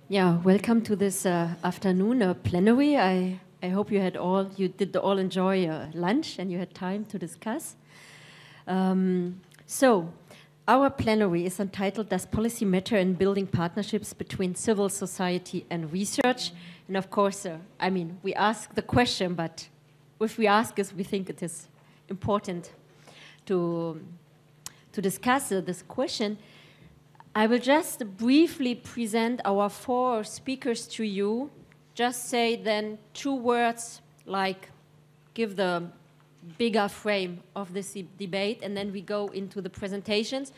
Yeah, welcome to this afternoon plenary. I hope you did all enjoy lunch and you had time to discuss. So, our plenary is entitled, Does Policy Matter in Building Partnerships Between Civil Society and Research? And of course, we ask the question, but if we ask it, we think it is important to discuss this question. I will just briefly present our 4 speakers to you. Just say then 2 words, like give the bigger frame of this debate, and then we go into the presentations.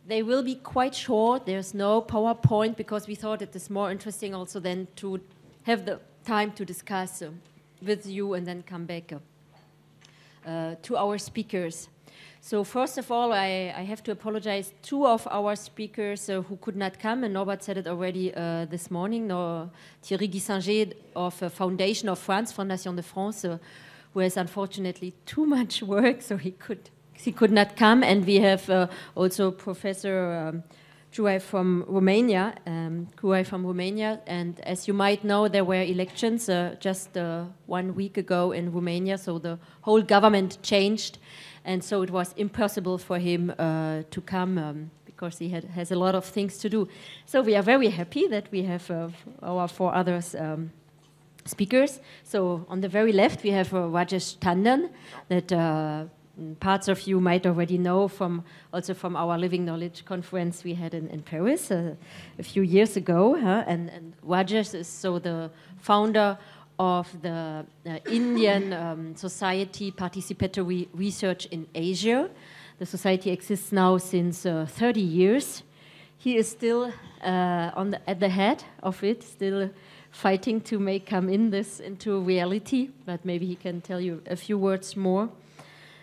They will be quite short. There's no PowerPoint because we thought it is more interesting also then to have the time to discuss with you and then come back to our speakers. So first of all, I have to apologize. 2 of our speakers who could not come, and Norbert said it already this morning, Thierry Guissinger of Foundation of France, Fondation de France, who has unfortunately too much work, so he could not come. And we have also Professor Cioè from Romania, and as you might know, there were elections just 1 week ago in Romania, so the whole government changed. And so it was impossible for him to come because he has a lot of things to do. So we are very happy that we have our 4 others speakers. So on the very left we have Rajesh Tandon, that parts of you might already know also from our Living Knowledge conference we had in Paris a few years ago. And Rajesh is the founder of the Indian Society Participatory Research in Asia. The society exists now since 30 years. He is still at the head of it, still fighting to come into reality, but maybe he can tell you a few words more.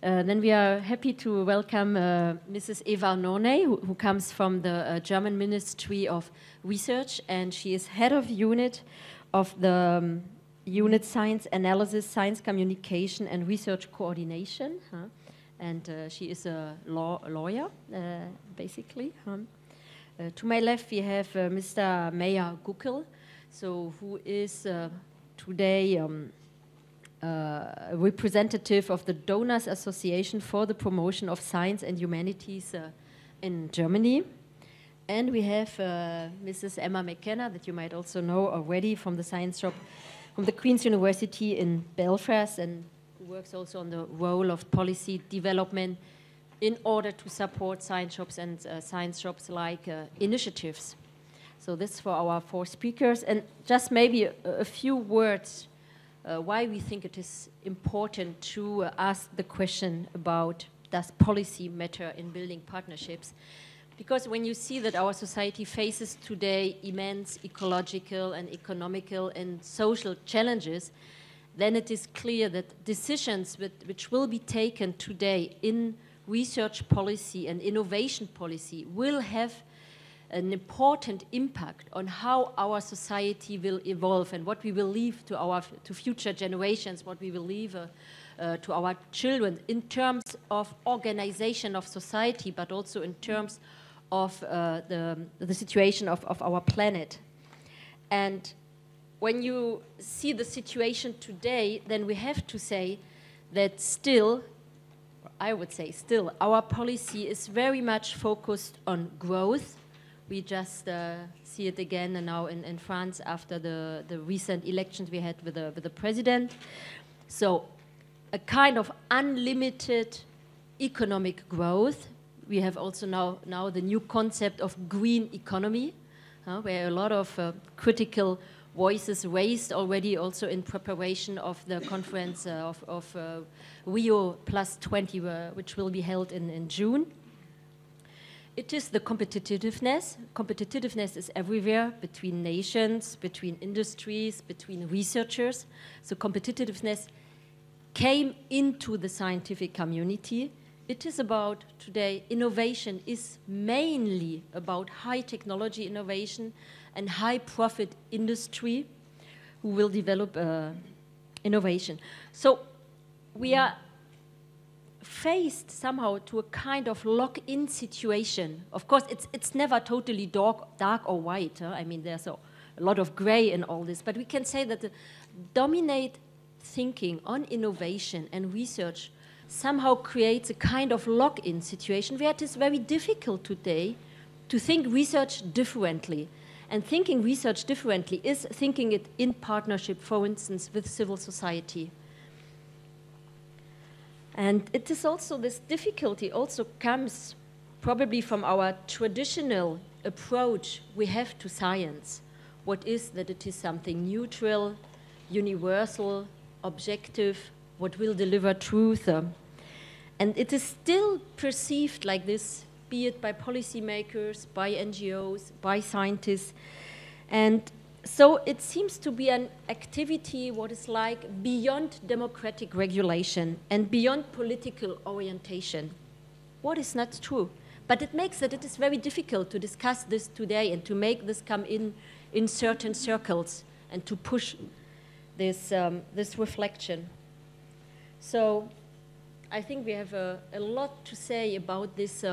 Then we are happy to welcome Mrs. Eva Nornay, who comes from the German Ministry of Research, and she is head of unit of the Unit Science Analysis, Science Communication and Research Coordination, and she is a lawyer, basically. To my left we have Mr. Meyer Guckel, who is today a representative of the Donors Association for the Promotion of Science and Humanities in Germany. And we have Mrs. Emma McKenna, that you might also know already from the science shop from the Queen's University in Belfast, and who works also on the role of policy development in order to support science shops and science shops-like initiatives. So this for our 4 speakers. And just maybe a few words why we think it is important to ask the question about, does policy matter in building partnerships? Because when you see that our society faces today immense ecological and economical and social challenges, then it is clear that decisions which will be taken today in research policy and innovation policy will have an important impact on how our society will evolve and what we will leave to future generations, what we will leave to our children in terms of organization of society, but also in terms of the situation of our planet. And when you see the situation today, then we have to say that still, I would say still, our policy is very much focused on growth. We just see it again now in France after the recent elections we had with the president. So a kind of unlimited economic growth. We have also now the new concept of green economy, where a lot of critical voices raised already also in preparation of the conference of Rio +20, which will be held in June. It is the competitiveness. Competitiveness is everywhere, between nations, between industries, between researchers. So competitiveness came into the scientific community. It is about today, innovation is mainly about high technology innovation and high profit industry who will develop innovation. So we are faced somehow to a kind of lock-in situation. Of course, it's never totally dark or white. Huh? I mean, there's a lot of gray in all this, but we can say that the dominate thinking on innovation and research somehow creates a kind of lock-in situation where it is very difficult today to think research differently. And thinking research differently is thinking it in partnership, for instance, with civil society. And it is also, this difficulty also comes probably from our traditional approach we have to science. What is that it is something neutral, universal, objective, what will deliver truth. And it is still perceived like this, be it by policymakers, by NGOs, by scientists. And so it seems to be an activity, what is like beyond democratic regulation and beyond political orientation. What is not true? But it makes it is very difficult to discuss this today and to make this come in certain circles and to push this, this reflection. So I think we have a lot to say about this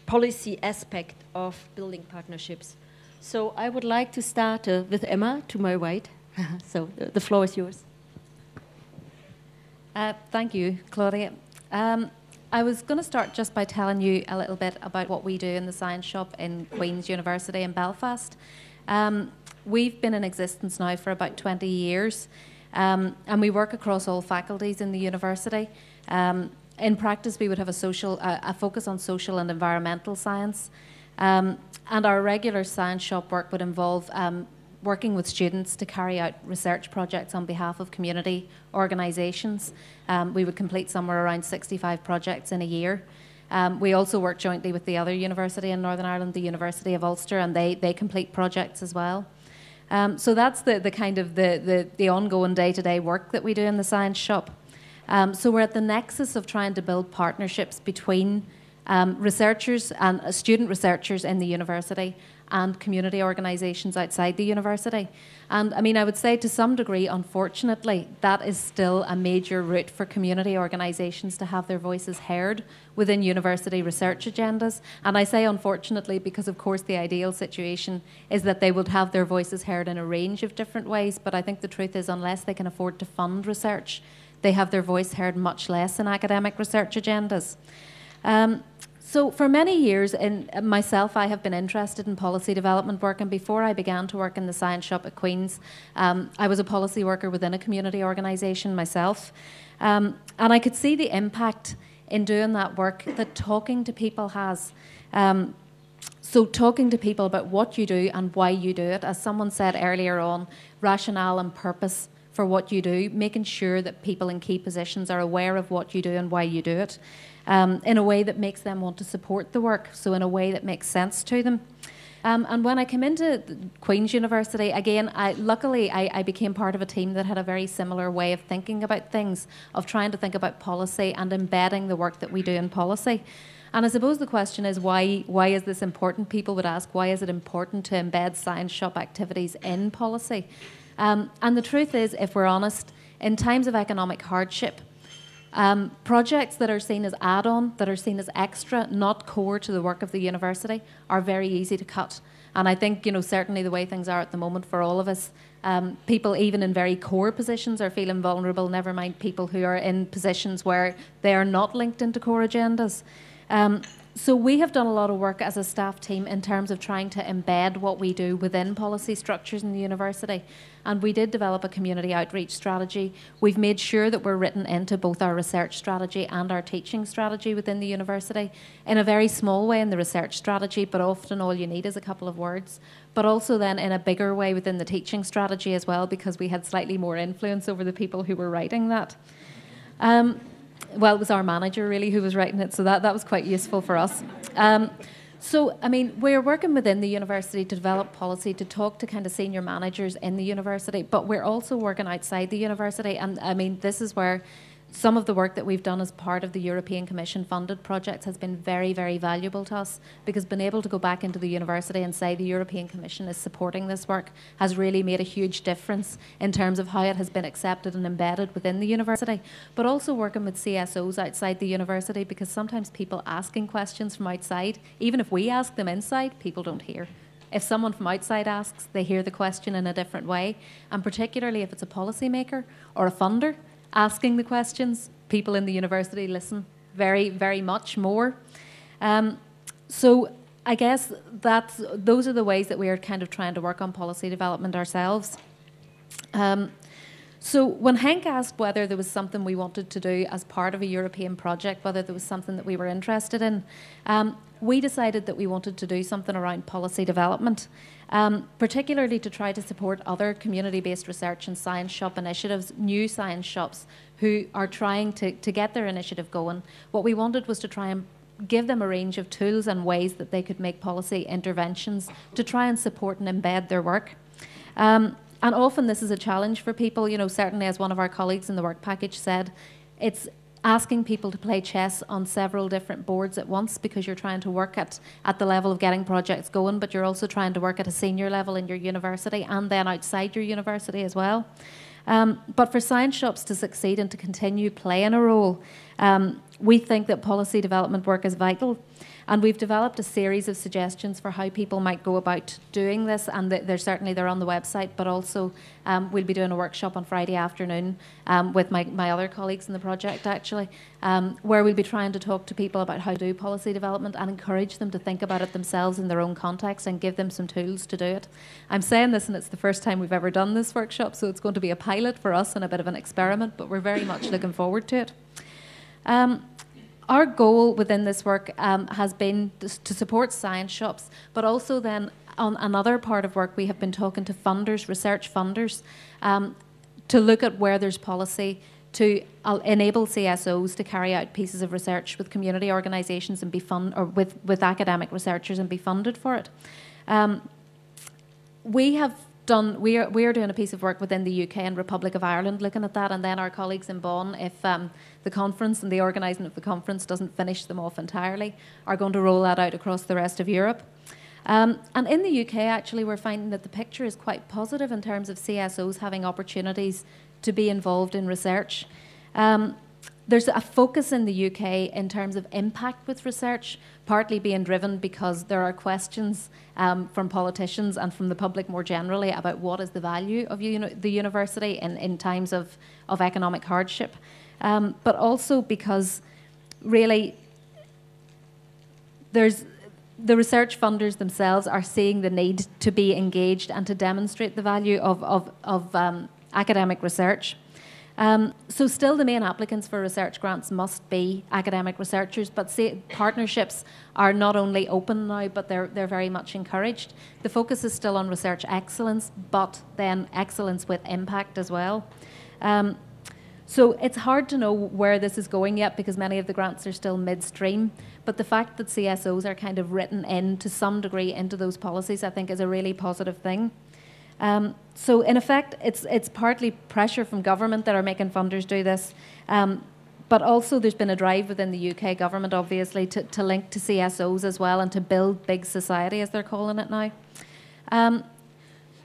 policy aspect of building partnerships. So I would like to start with Emma to my right. So the floor is yours. Thank you, Claudia. I was going to start just by telling you a little bit about what we do in the Science Shop in Queen's University in Belfast. We've been in existence now for about 20 years, and we work across all faculties in the university. In practice, we would have a focus on social and environmental science. And our regular Science Shop work would involve working with students to carry out research projects on behalf of community organisations. We would complete somewhere around 65 projects in a year. We also work jointly with the other university in Northern Ireland, the University of Ulster, and they complete projects as well. So that's the kind of the ongoing day-to-day work that we do in the Science Shop. So we're at the nexus of trying to build partnerships between researchers and student researchers in the university and community organisations outside the university. And I mean, I would say to some degree, unfortunately, that is still a major route for community organisations to have their voices heard within university research agendas. And I say unfortunately because, of course, the ideal situation is that they would have their voices heard in a range of different ways. But I think the truth is, unless they can afford to fund research, they have their voice heard much less in academic research agendas. So for many years, myself, I have been interested in policy development work, and before I began to work in the Science Shop at Queen's, I was a policy worker within a community organisation myself. And I could see the impact in doing that work that talking to people has. So talking to people about what you do and why you do it, as someone said earlier on, rationale and purpose for what you do, making sure that people in key positions are aware of what you do and why you do it, in a way that makes them want to support the work, so in a way that makes sense to them. And when I came into Queen's University, again, luckily I became part of a team that had a very similar way of thinking about things, of trying to think about policy and embedding the work that we do in policy. And I suppose the question is, why is this important? People would ask, why is it important to embed Science Shop activities in policy? And the truth is, if we're honest, in times of economic hardship, projects that are seen as add-on, that are seen as extra, not core to the work of the university, are very easy to cut. And I think, certainly the way things are at the moment for all of us, people even in very core positions are feeling vulnerable, never mind people who are in positions where they are not linked into core agendas. So we have done a lot of work as a staff team in terms of trying to embed what we do within policy structures in the university. And we did develop a community outreach strategy. We've made sure that we're written into both our research strategy and our teaching strategy within the university, in a very small way in the research strategy, but often all you need is a couple of words. But also then in a bigger way within the teaching strategy as well, because we had slightly more influence over the people who were writing that. Well, it was our manager, really, who was writing it, so that was quite useful for us. So, I mean, we're working within the university to develop policy, to talk to kind of senior managers in the university, but we're also working outside the university. And, I mean, this is where some of the work that we've done as part of the European Commission funded projects has been very, very valuable to us, because being able to go back into the university and say the European Commission is supporting this work has really made a huge difference in terms of how it has been accepted and embedded within the university. But also working with CSOs outside the university, because sometimes people asking questions from outside, even if we ask them inside, people don't hear. If someone from outside asks, they hear the question in a different way, and particularly if it's a policymaker or a funder asking the questions, people in the university listen very, very much more. So I guess those are the ways that we are kind of trying to work on policy development ourselves. So when Henk asked whether there was something we wanted to do as part of a European project, whether there was something that we were interested in, we decided that we wanted to do something around policy development, particularly to try to support other community-based research and science shop initiatives, new science shops who are trying to get their initiative going. What we wanted was to try and give them a range of tools and ways that they could make policy interventions to try and support and embed their work. And often this is a challenge for people, you know, certainly as one of our colleagues in the work package said, it's asking people to play chess on several different boards at once, because you're trying to work at the level of getting projects going, but you're also trying to work at a senior level in your university and then outside your university as well. But for science shops to succeed and to continue playing a role, we think that policy development work is vital. And we've developed a series of suggestions for how people might go about doing this, and they're on the website, but also we'll be doing a workshop on Friday afternoon with my other colleagues in the project, actually, where we'll be trying to talk to people about how to do policy development and encourage them to think about it themselves in their own context and give them some tools to do it. I'm saying this, and it's the first time we've ever done this workshop, so it's going to be a pilot for us and a bit of an experiment, but we're very much looking forward to it. Our goal within this work has been to support science shops, but also then on another part of work we have been talking to funders, research funders, to look at where there's policy to enable CSOs to carry out pieces of research with community organisations and be with academic researchers and be funded for it. We are doing a piece of work within the UK and Republic of Ireland looking at that, and then our colleagues in Bonn, if the conference and the organising of the conference doesn't finish them off entirely, are going to roll that out across the rest of Europe. And in the UK, actually, we're finding that the picture is quite positive in terms of CSOs having opportunities to be involved in research. There's a focus in the UK in terms of impact with research, partly being driven because there are questions from politicians and from the public more generally about what is the value of the university in times of economic hardship, but also because really the research funders themselves are seeing the need to be engaged and to demonstrate the value of academic research. So still the main applicants for research grants must be academic researchers, but partnerships are not only open now, but they're very much encouraged. The focus is still on research excellence, but then excellence with impact as well. So it's hard to know where this is going yet, because many of the grants are still midstream, but the fact that CSOs are kind of written in to some degree into those policies, I think, is a really positive thing. So in effect, it's partly pressure from government that are making funders do this, but also there's been a drive within the UK government, obviously, to link to CSOs as well and to build big society, as they're calling it now.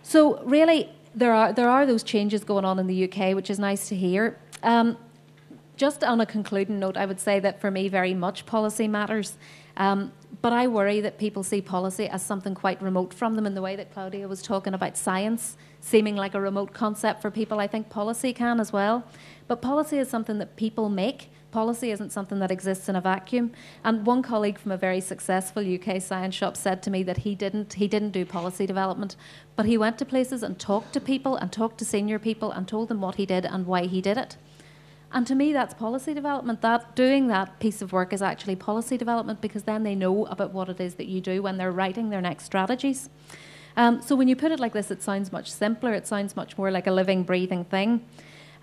So really, there are those changes going on in the UK, which is nice to hear. Just on a concluding note, I would say that for me, very much policy matters. But I worry that people see policy as something quite remote from them, in the way that Claudia was talking about science seeming like a remote concept for people. I think policy can as well. But policy is something that people make. Policy isn't something that exists in a vacuum. And one colleague from a very successful UK science shop said to me that he didn't do policy development, but he went to places and talked to people and talked to senior people and told them what he did and why he did it. And to me, that's policy development. That doing that piece of work is actually policy development, because then they know about what it is that you do when they're writing their next strategies. So when you put it like this, it sounds much simpler. It sounds much more like a living, breathing thing.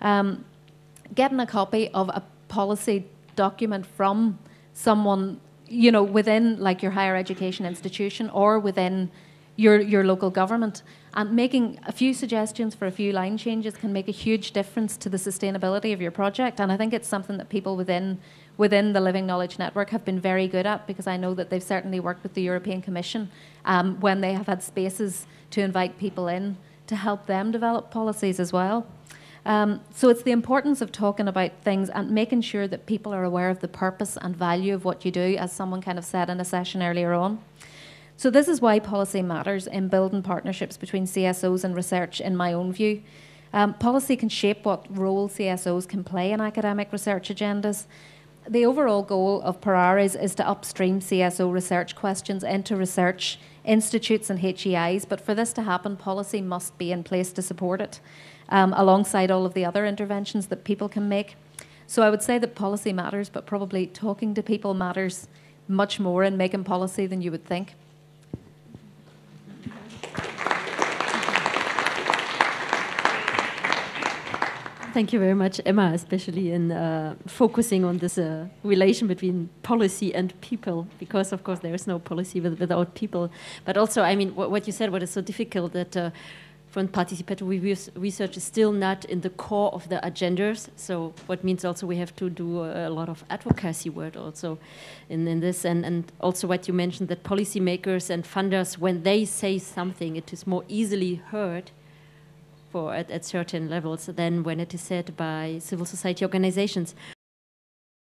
Getting a copy of a policy document from someone, within like your higher education institution or within your local government. And making a few suggestions for a few line changes can make a huge difference to the sustainability of your project. And I think it's something that people within the Living Knowledge Network have been very good at, because I know that they've certainly worked with the European Commission when they have had spaces to invite people in to help them develop policies as well. So it's the importance of talking about things and making sure that people are aware of the purpose and value of what you do, as someone kind of said in a session earlier on. So this is why policy matters in building partnerships between CSOs and research, in my own view. Policy can shape what role CSOs can play in academic research agendas. The overall goal of PARARIS is to upstream CSO research questions into research institutes and HEIs, but for this to happen, policy must be in place to support it, alongside all of the other interventions that people can make. So I would say that policy matters, but probably talking to people matters much more in making policy than you would think. Thank you very much, Emma, especially in focusing on this relation between policy and people, because, of course, there is no policy without people. But also, I mean, what you said, what is so difficult, that from participatory research is still not in the core of the agendas. So what means also we have to do a lot of advocacy work also in this. And also what you mentioned, that policymakers and funders, when they say something, it is more easily heard at certain levels than when it is said by civil society organizations.